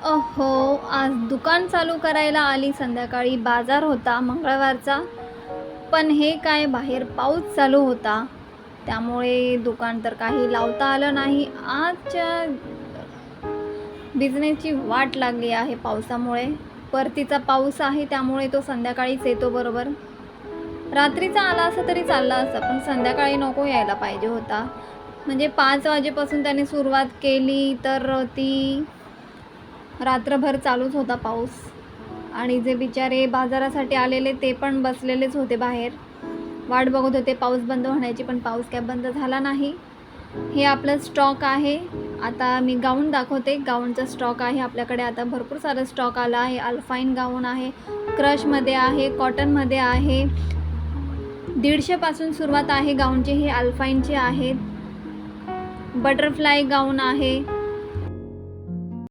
हो, आज दुकान चालू करायला आली संध्याकाळी. बाजार होता मंगळवारचा. पण हे काय बाहेर पाऊस चालू होता. त्यामुळे दुकान तर काही लावता आलं नाही. आजच्या बिझनेसची वाट लागली आहे पावसामुळे. परतीचा पाऊस आहे त्यामुळे तो संध्याकाळीच येतो बरोबर. रात्रीचा आला असता तरी चालला असता, पण संध्याकाळी नको यायला पाहिजे होता. म्हणजे 5 वाजेपासून त्याने सुरुवात केली तर ती रात्रभर चालूच होता पाऊस. आणि जे बिचारे बाजारासाठी आलेले ते पण बसलेलेच होते बाहेर. वाट बघत होते पाऊस बंद होण्याची, पण पाऊस काय बंद झाला नाही. हे आपलं स्टॉक आहे. आता मी गाऊन दाखवते. गाऊनचा स्टॉक आहे आपल्याकडे. आता भरपूर सारा स्टॉक आला आहे. अल्फाईन गाऊन आहे, क्रशमध्ये आहे, कॉटनमध्ये आहे. 150 पासून सुरुवात आहे गाऊनची. हे अल्फाईनचे आहेत. बटरफ्लाय गाऊन आहे.